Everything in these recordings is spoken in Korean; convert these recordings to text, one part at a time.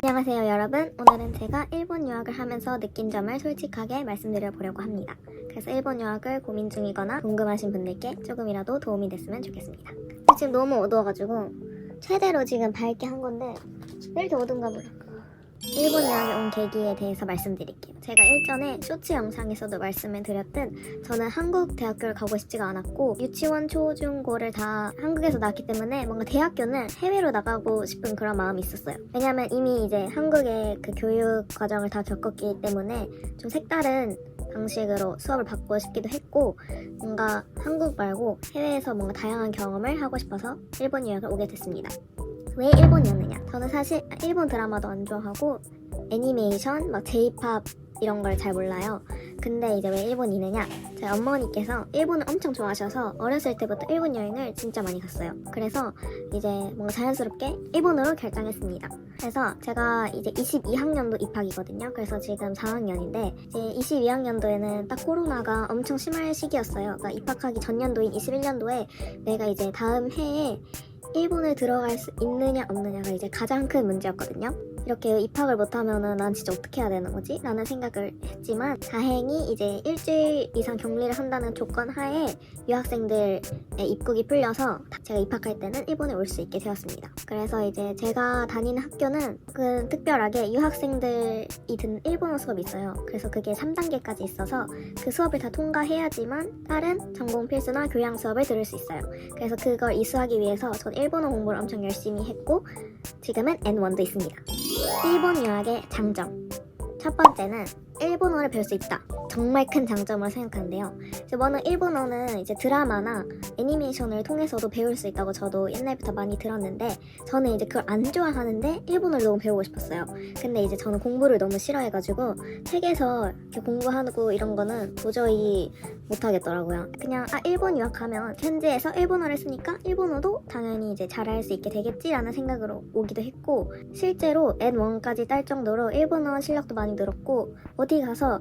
안녕하세요 여러분. 오늘은 제가 일본 유학을 하면서 느낀 점을 솔직하게 말씀드려 보려고 합니다. 그래서 일본 유학을 고민 중이거나 궁금하신 분들께 조금이라도 도움이 됐으면 좋겠습니다. 지금 너무 어두워가지고 최대로 지금 밝게 한 건데 왜 이렇게 어두운가 몰라. 일본 유학에 온 계기에 대해서 말씀드릴게요. 제가 일전에 쇼츠 영상에서도 말씀을 드렸듯 저는 한국 대학교를 가고 싶지가 않았고 유치원, 초, 중, 고를 다 한국에서 나왔기 때문에 뭔가 대학교는 해외로 나가고 싶은 그런 마음이 있었어요. 왜냐면 이미 이제 한국의 그 교육 과정을 다 겪었기 때문에 좀 색다른 방식으로 수업을 받고 싶기도 했고 뭔가 한국 말고 해외에서 뭔가 다양한 경험을 하고 싶어서 일본 유학을 오게 됐습니다. 왜 일본이었느냐? 저는 사실 일본 드라마도 안 좋아하고 애니메이션, 막 J-pop 이런 걸 잘 몰라요. 근데 이제 왜 일본이느냐? 저희 어머니께서 일본을 엄청 좋아하셔서 어렸을 때부터 일본 여행을 진짜 많이 갔어요. 그래서 이제 뭔가 자연스럽게 일본으로 결정했습니다. 그래서 제가 이제 22학년도 입학이거든요. 그래서 지금 4학년인데 이제 22학년도에는 딱 코로나가 엄청 심할 시기였어요. 그러니까 입학하기 전년도인 21년도에 내가 이제 다음 해에 일본을 들어갈 수 있느냐 없느냐가 이제 가장 큰 문제였거든요. 이렇게 입학을 못하면은 난 진짜 어떻게 해야 되는 거지? 라는 생각을 했지만 다행히 이제 일주일 이상 격리를 한다는 조건 하에 유학생들의 입국이 풀려서 제가 입학할 때는 일본에 올 수 있게 되었습니다. 그래서 이제 제가 다니는 학교는 그 특별하게 유학생들이 듣는 일본어 수업이 있어요. 그래서 그게 3단계까지 있어서 그 수업을 다 통과해야지만 다른 전공 필수나 교양 수업을 들을 수 있어요. 그래서 그걸 이수하기 위해서 전 일본어 공부를 엄청 열심히 했고 지금은 N1도 있습니다. 일본 유학의 장점. 첫 번째는 일본어를 배울 수 있다. 정말 큰 장점으로 생각하는데요. 저는 일본어는 이제 드라마나 애니메이션을 통해서도 배울 수 있다고 저도 옛날부터 많이 들었는데 저는 이제 그걸 안 좋아하는데 일본어를 너무 배우고 싶었어요. 근데 이제 저는 공부를 너무 싫어해가지고 책에서 이렇게 공부하고 이런 거는 도저히 못하겠더라고요. 그냥 일본 유학하면 현지에서 일본어를 쓰니까 일본어도 당연히 이제 잘할 수 있게 되겠지라는 생각으로 오기도 했고 실제로 N1까지 딸 정도로 일본어 실력도 많이 늘었고 어디 가서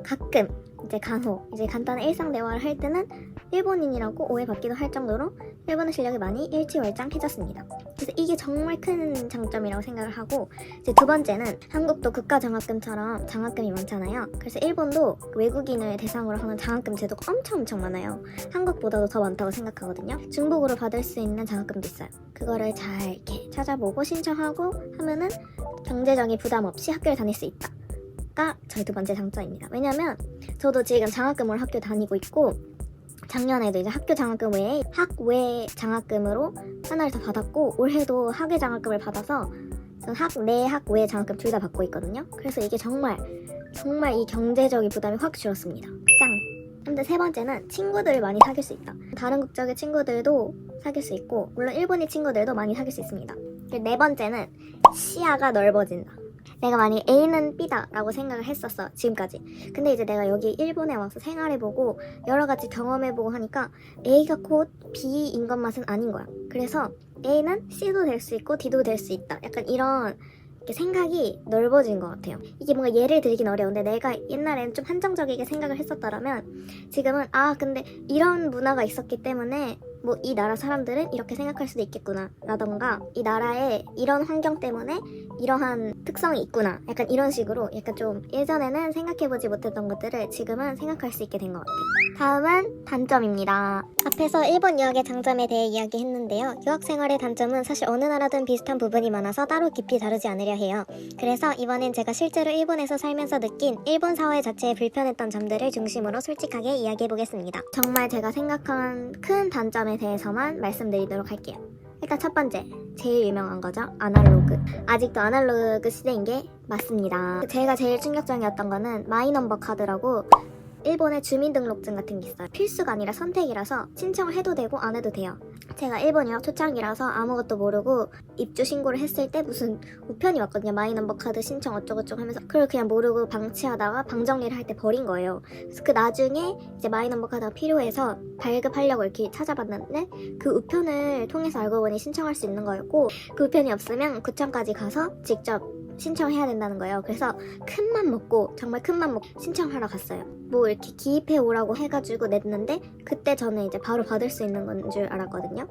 가끔 이제 간혹 이제 간단한 일상 대화를 할 때는 일본인이라고 오해받기도 할 정도로 일본어 실력이 많이 일취월장해졌습니다. 그래서 이게 정말 큰 장점이라고 생각을 하고 이제 두 번째는 한국도 국가장학금처럼 장학금이 많잖아요. 그래서 일본도 외국인을 대상으로 하는 장학금 제도가 엄청 많아요. 한국보다도 더 많다고 생각하거든요. 중복으로 받을 수 있는 장학금도 있어요. 그거를 잘 이렇게 찾아보고 신청하고 하면은 경제적인 부담 없이 학교를 다닐 수 있다. 가 저희 두 번째 장점입니다. 왜냐면 저도 지금 장학금으로 학교 다니고 있고 작년에도 이제 학교 장학금 외에 학외 장학금으로 하나를 더 받았고 올해도 학외 장학금을 받아서 전 학내 학외 장학금 둘 다 받고 있거든요. 그래서 이게 정말 이 경제적인 부담이 확 줄었습니다. 짱! 근데 세 번째는 친구들을 많이 사귈 수 있다. 다른 국적의 친구들도 사귈 수 있고 물론 일본인 친구들도 많이 사귈 수 있습니다. 네 번째는 시야가 넓어진다. 내가 만약 A는 B다 라고 생각을 했었어 지금까지. 근데 이제 내가 여기 일본에 와서 생활해보고 여러 가지 경험해보고 하니까 A가 곧 B인 것만은 아닌 거야. 그래서 A는 C도 될 수 있고 D도 될 수 있다. 약간 이런 생각이 넓어진 것 같아요. 이게 뭔가 예를 들긴 어려운데 내가 옛날에는 좀 한정적이게 생각을 했었더라면 지금은 근데 이런 문화가 있었기 때문에 뭐 이 나라 사람들은 이렇게 생각할 수도 있겠구나 라던가 이 나라의 이런 환경 때문에 이러한 특성이 있구나 약간 이런 식으로 약간 좀 예전에는 생각해보지 못했던 것들을 지금은 생각할 수 있게 된 것 같아요. 다음은 단점입니다. 앞에서 일본 유학의 장점에 대해 이야기했는데요. 유학생활의 단점은 사실 어느 나라든 비슷한 부분이 많아서 따로 깊이 다루지 않으려 해요. 그래서 이번엔 제가 실제로 일본에서 살면서 느낀 일본 사회 자체에 불편했던 점들을 중심으로 솔직하게 이야기해보겠습니다. 정말 제가 생각한 큰 단점에 대해서만 말씀드리도록 할게요. 일단 첫 번째, 제일 유명한 거죠. 아날로그. 아직도 아날로그 시대인 게 맞습니다. 제가 제일 충격적이었던 거는 마이넘버 카드라고 일본의 주민등록증 같은 게 있어요. 필수가 아니라 선택이라서 신청을 해도 되고 안 해도 돼요. 제가 일본 유학 초창기라서 아무것도 모르고 입주 신고를 했을 때 무슨 우편이 왔거든요. 마이넘버 카드 신청 어쩌고저쩌고 하면서 그걸 그냥 모르고 방치하다가 방정리를 할 때 버린 거예요. 그래서 그 나중에 이제 마이넘버 카드가 필요해서 발급하려고 이렇게 찾아봤는데 그 우편을 통해서 알고 보니 신청할 수 있는 거였고 그 우편이 없으면 구청까지 가서 직접 신청해야 된다는 거예요. 그래서 큰맘 먹고 정말 큰맘 먹고 신청하러 갔어요. 뭐 이렇게 기입해 오라고 해가지고 냈는데 그때 저는 이제 바로 받을 수 있는 건 줄 알았거든요.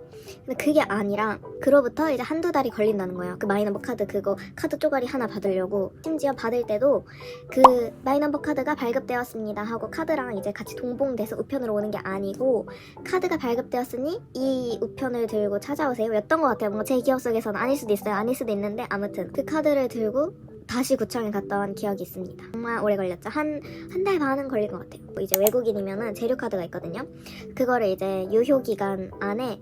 근데 그게 아니라 그로부터 이제 한두 달이 걸린다는 거예요. 그 마이너버 카드 그거 카드 쪼가리 하나 받으려고. 심지어 받을 때도 그 마이너버 카드가 발급되었습니다 하고 카드랑 이제 같이 동봉돼서 우편으로 오는 게 아니고 카드가 발급되었으니 이 우편을 들고 찾아오세요 였던 것 같아요. 뭔가 제 기억 속에서는 아닐 수도 있어요. 아닐 수도 있는데 아무튼 그 카드를 들고 다시 구청에 갔다 온 기억이 있습니다. 정말 오래 걸렸죠. 한 달 반은 걸린 것 같아요. 이제 외국인이면은 재료카드가 있거든요. 그거를 이제 유효기간 안에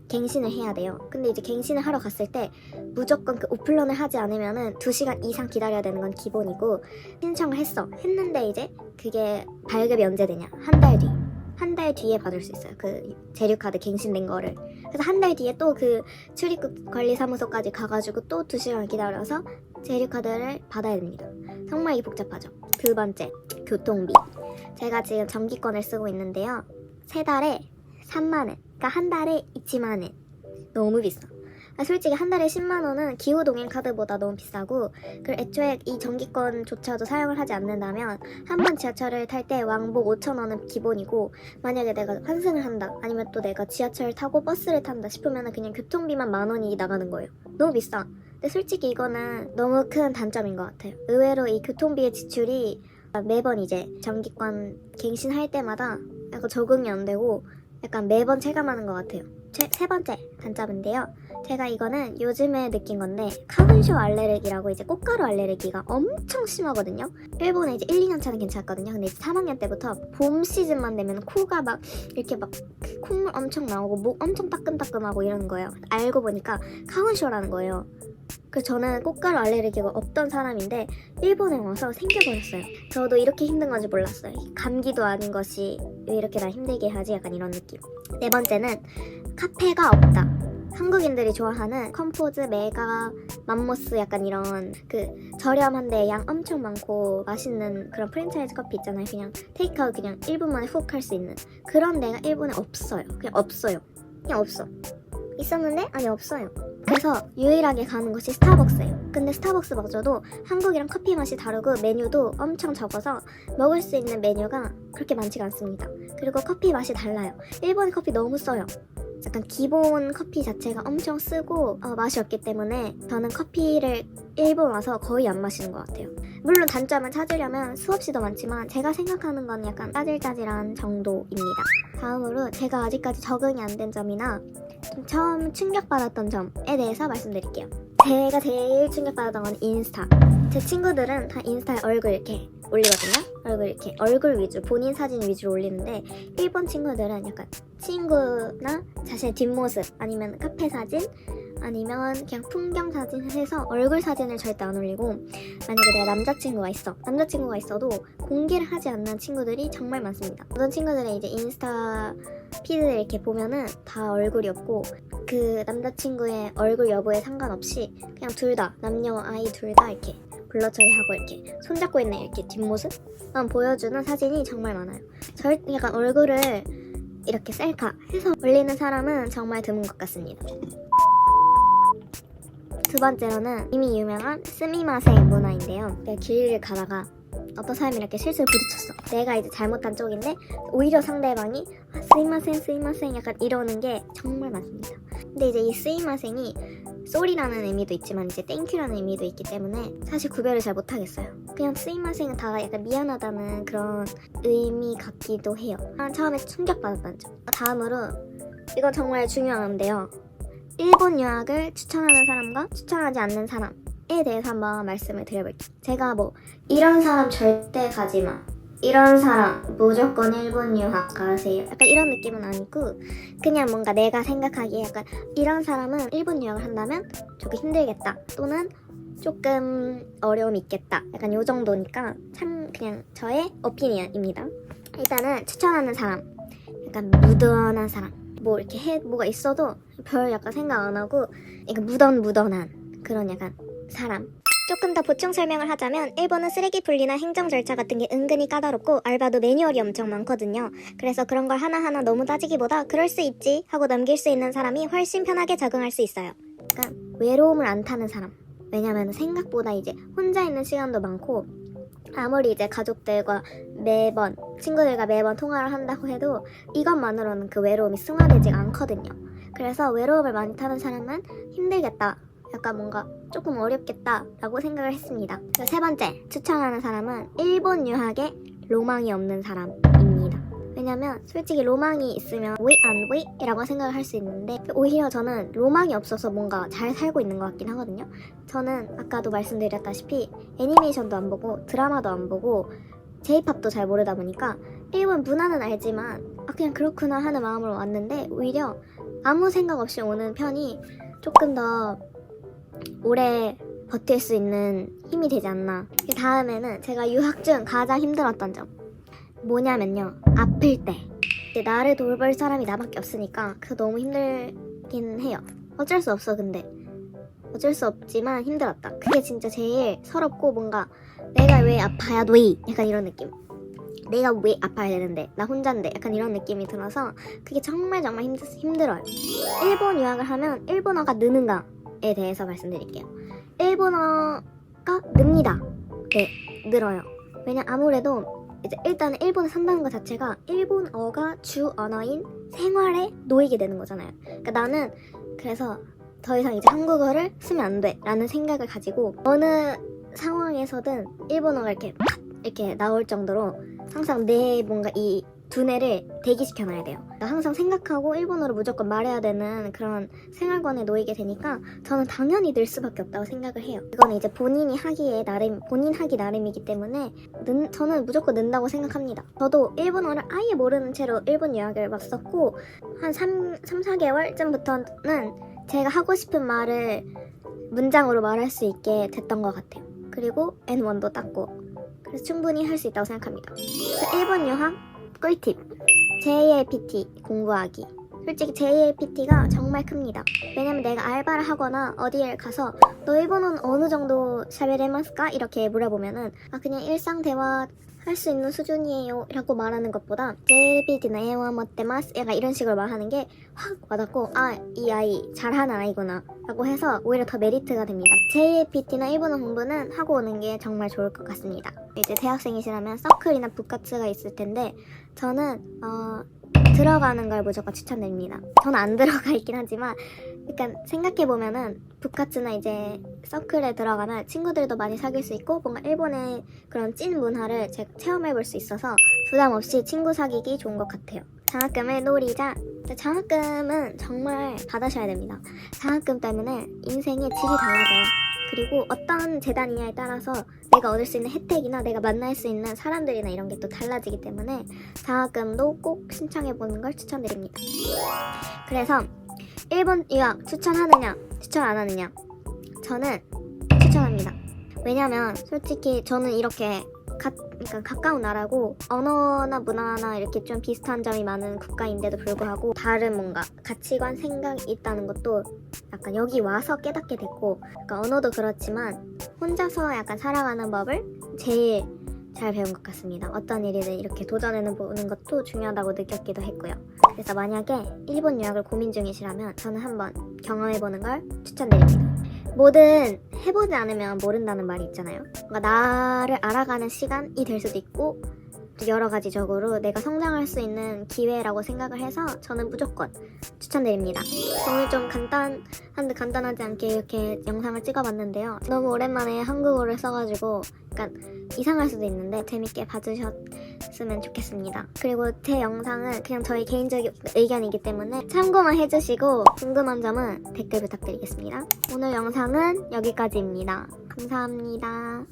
갱신을 해야 돼요. 근데 이제 갱신을 하러 갔을 때 무조건 그 오픈런을 하지 않으면은 2시간 이상 기다려야 되는 건 기본이고 신청을 했는데 이제 그게 발급이 언제 되냐? 한 달 뒤. 한 달 뒤에 받을 수 있어요. 그 재료카드 갱신된 거를. 그래서 한 달 뒤에 또 그 출입국 관리사무소까지 가가지고 또 2시간 기다려서 재료카드를 받아야 됩니다. 정말 복잡하죠. 두 번째, 교통비. 제가 지금 정기권을 쓰고 있는데요. 3달에 3만 원. 그러니까 한 달에 2만 원. 너무 비싸. 솔직히 한 달에 10만 원은 기후동행 카드보다 너무 비싸고 그리고 애초에 이 정기권조차도 사용을 하지 않는다면 한 번 지하철을 탈 때 왕복 5천 원은 기본이고 만약에 내가 환승을 한다 아니면 또 내가 지하철을 타고 버스를 탄다 싶으면 그냥 교통비만 10,000원이 나가는 거예요. 너무 비싸. 근데 솔직히 이거는 너무 큰 단점인 것 같아요. 의외로 이 교통비의 지출이 매번 이제 정기권 갱신할 때마다 약간 적응이 안 되고 약간 매번 체감하는 것 같아요. 세 번째 단점인데요. 제가 이거는 요즘에 느낀 건데 카군쇼 알레르기라고 이제 꽃가루 알레르기가 엄청 심하거든요. 일본에 이제 1, 2년 차는 괜찮았거든요. 근데 이제 3학년 때부터 봄 시즌만 되면 코가 막 이렇게 막 콧물 엄청 나오고 목 엄청 따끔따끔하고 이러는 거예요. 알고 보니까 카군쇼라는 거예요. 그래서 저는 꽃가루 알레르기가 없던 사람인데 일본에 와서 생겨버렸어요. 저도 이렇게 힘든 건지 몰랐어요. 감기도 아닌 것이 왜 이렇게 나 힘들게 하지? 약간 이런 느낌. 네 번째는 카페가 없다. 한국인들이 좋아하는 컴포즈, 메가, 맘모스 약간 이런 그 저렴한데 양 엄청 많고 맛있는 그런 프랜차이즈 커피 있잖아요. 그냥 테이크아웃 그냥 1분 만에 훅 할 수 있는 그런 데가 일본에 없어요. 그냥 없어요. 그냥 없어. 있었는데 아니 없어요. 그래서 유일하게 가는 것이 스타벅스예요. 근데 스타벅스마저도 한국이랑 커피 맛이 다르고 메뉴도 엄청 적어서 먹을 수 있는 메뉴가 그렇게 많지가 않습니다. 그리고 커피 맛이 달라요. 일본 커피 너무 써요. 약간 기본 커피 자체가 엄청 쓰고 맛이 없기 때문에 저는 커피를 일본 와서 거의 안 마시는 것 같아요. 물론 단점을 찾으려면 수없이 더 많지만 제가 생각하는 건 약간 짜질짜질한 정도입니다. 다음으로 제가 아직까지 적응이 안 된 점이나 좀 처음 충격받았던 점에 대해서 말씀드릴게요. 제가 제일 충격받았던 건 인스타. 제 친구들은 다 인스타에 얼굴 이렇게 올리거든요. 얼굴 위주, 본인 사진 위주로 올리는데 일본 친구들은 약간 친구나 자신의 뒷모습 아니면 카페 사진 아니면 그냥 풍경 사진 해서 얼굴 사진을 절대 안 올리고 만약에 내가 남자친구가 있어도 공개를 하지 않는 친구들이 정말 많습니다. 어떤 친구들은 이제 인스타 피드를 이렇게 보면은 다 얼굴이 없고 그 남자친구의 얼굴 여부에 상관없이 그냥 둘 다 남녀 아이 둘 다 이렇게 블러 처리하고 이렇게 손잡고 있는 이렇게 뒷모습만 보여주는 사진이 정말 많아요. 약간 얼굴을 이렇게 셀카 해서 올리는 사람은 정말 드문 것 같습니다. 두 번째로는 이미 유명한 스미마셍 문화인데요. 내가 길을 가다가 어떤 사람이 이렇게 실수로 부딪혔어. 내가 이제 잘못한 쪽인데 오히려 상대방이 스미마셍 약간 이러는 게 정말 많습니다. 근데 이제 이 스미마셍이 쏘리라는 의미도 있지만 이제 땡큐라는 의미도 있기 때문에 사실 구별을 잘 못하겠어요. 그냥 스미마셍은 다 약간 미안하다는 그런 의미 같기도 해요. 처음에 충격받았던 점. 다음으로 이건 정말 중요한데요. 일본 유학을 추천하는 사람과 추천하지 않는 사람에 대해서 한번 말씀을 드려볼게요. 제가 이런 사람 절대 가지마, 이런 사람 무조건 일본 유학 가세요, 약간 이런 느낌은 아니고 그냥 뭔가 내가 생각하기에 약간 이런 사람은 일본 유학을 한다면 조금 힘들겠다 또는 조금 어려움이 있겠다 약간 요 정도니까 참 그냥 저의 오피니언입니다. 일단은 추천하는 사람 약간 무던한 사람, 이렇게 뭐가 있어도 별 약간 생각 안 하고 약간 무던한 그런 약간 사람. 조금 더 보충 설명을 하자면 일본은 쓰레기 분리나 행정 절차 같은 게 은근히 까다롭고 알바도 매뉴얼이 엄청 많거든요. 그래서 그런 걸 하나하나 너무 따지기보다 그럴 수 있지 하고 넘길 수 있는 사람이 훨씬 편하게 적응할 수 있어요. 약간 외로움을 안 타는 사람. 왜냐면 생각보다 이제 혼자 있는 시간도 많고 아무리 이제 가족들과 매번 친구들과 매번 통화를 한다고 해도 이것만으로는 그 외로움이 승화되지 않거든요. 그래서 외로움을 많이 타는 사람은 힘들겠다, 약간 뭔가 조금 어렵겠다 라고 생각을 했습니다. 그래서 세 번째 추천하는 사람은 일본 유학에 로망이 없는 사람입니다. 왜냐면 솔직히 로망이 있으면 왜 안 왜? 이라고 생각을 할 수 있는데 오히려 저는 로망이 없어서 뭔가 잘 살고 있는 것 같긴 하거든요. 저는 아까도 말씀드렸다시피 애니메이션도 안 보고 드라마도 안 보고 J-팝도 잘 모르다 보니까 일본 문화는 알지만 그냥 그렇구나 하는 마음으로 왔는데 오히려 아무 생각 없이 오는 편이 조금 더 오래 버틸 수 있는 힘이 되지 않나. 그 다음에는 제가 유학 중 가장 힘들었던 점 뭐냐면요, 아플 때 나를 돌볼 사람이 나밖에 없으니까 그거 너무 힘들긴 해요. 어쩔 수 없어. 근데 어쩔 수 없지만 힘들었다. 그게 진짜 제일 서럽고 뭔가 내가 왜 아파야 돼? 약간 이런 느낌. 내가 왜 아파야 되는데 나 혼자인데 약간 이런 느낌이 들어서 그게 정말 힘들어요. 일본 유학을 하면 일본어가 느는가에 대해서 말씀드릴게요. 일본어가 늡니다. 네, 늘어요. 왜냐 아무래도 이제 일단 일본에 산다는 것 자체가 일본어가 주 언어인 생활에 놓이게 되는 거잖아요. 그러니까 나는 그래서 더 이상 이제 한국어를 쓰면 안 돼 라는 생각을 가지고 어느 상황에서든 일본어가 이렇게 나올 정도로 항상 내 뭔가 이 두뇌를 대기시켜놔야 돼요. 그러니까 항상 생각하고 일본어로 무조건 말해야 되는 그런 생활관에 놓이게 되니까 저는 당연히 늘 수밖에 없다고 생각을 해요. 이거는 이제 본인 하기 나름이기 때문에 저는 무조건 는다고 생각합니다. 저도 일본어를 아예 모르는 채로 일본 유학을 왔었고 한 3-4개월쯤부터는 제가 하고 싶은 말을 문장으로 말할 수 있게 됐던 것 같아요. 그리고 N1도 땄고 그래서 충분히 할 수 있다고 생각합니다. 그래서 일본 유학 꿀팁, JLPT 공부하기. 솔직히 JLPT가 정말 큽니다. 왜냐면 내가 알바를 하거나 어디에 가서 너 일본어는 어느 정도 샤베레마스까? 이렇게 물어보면은 그냥 일상 대화 할 수 있는 수준이에요 라고 말하는 것보다 JLPT는 에와 못데마스 약간 이런 식으로 말하는 게 확 와닿고 이 아이 잘하는 아이구나 라고 해서 오히려 더 메리트가 됩니다. JLPT나 일본어 공부는 하고 오는 게 정말 좋을 것 같습니다. 이제 대학생이시라면 서클이나 부카츠가 있을 텐데 저는 들어가는 걸 무조건 추천드립니다. 저는 안 들어가 있긴 하지만 약간 생각해보면은 부카츠나 이제 서클에 들어가면 친구들도 많이 사귈 수 있고 뭔가 일본의 그런 찐 문화를 제가 체험해볼 수 있어서 부담 없이 친구 사귀기 좋은 것 같아요. 장학금을 노리자. 장학금은 정말 받으셔야 됩니다. 장학금 때문에 인생의 질이 달라져요. 그리고 어떤 재단이냐에 따라서 내가 얻을 수 있는 혜택이나 내가 만날 수 있는 사람들이나 이런 게 또 달라지기 때문에 장학금도 꼭 신청해보는 걸 추천드립니다. 그래서 일본 유학 추천하느냐 추천 안 하느냐, 저는 추천합니다. 왜냐면 솔직히 저는 이렇게 그러니까 가까운 나라고 언어나 문화나 이렇게 좀 비슷한 점이 많은 국가인데도 불구하고 다른 뭔가 가치관, 생각이 있다는 것도 약간 여기 와서 깨닫게 됐고, 그러니까 언어도 그렇지만 혼자서 약간 살아가는 법을 제일 잘 배운 것 같습니다. 어떤 일이든 이렇게 도전해보는 것도 중요하다고 느꼈기도 했고요. 그래서 만약에 일본 유학을 고민 중이시라면 저는 한번 경험해보는 걸 추천드립니다. 뭐든 해보지 않으면 모른다는 말이 있잖아요. 뭔가 나를 알아가는 시간이 될 수도 있고 여러 가지적으로 내가 성장할 수 있는 기회라고 생각을 해서 저는 무조건 추천드립니다. 오늘 좀 간단하지 않게 이렇게 영상을 찍어봤는데요. 너무 오랜만에 한국어를 써가지고 약간 이상할 수도 있는데 재밌게 봐주셨으면 좋겠습니다. 그리고 제 영상은 그냥 저희 개인적인 의견이기 때문에 참고만 해주시고 궁금한 점은 댓글 부탁드리겠습니다. 오늘 영상은 여기까지입니다. 감사합니다.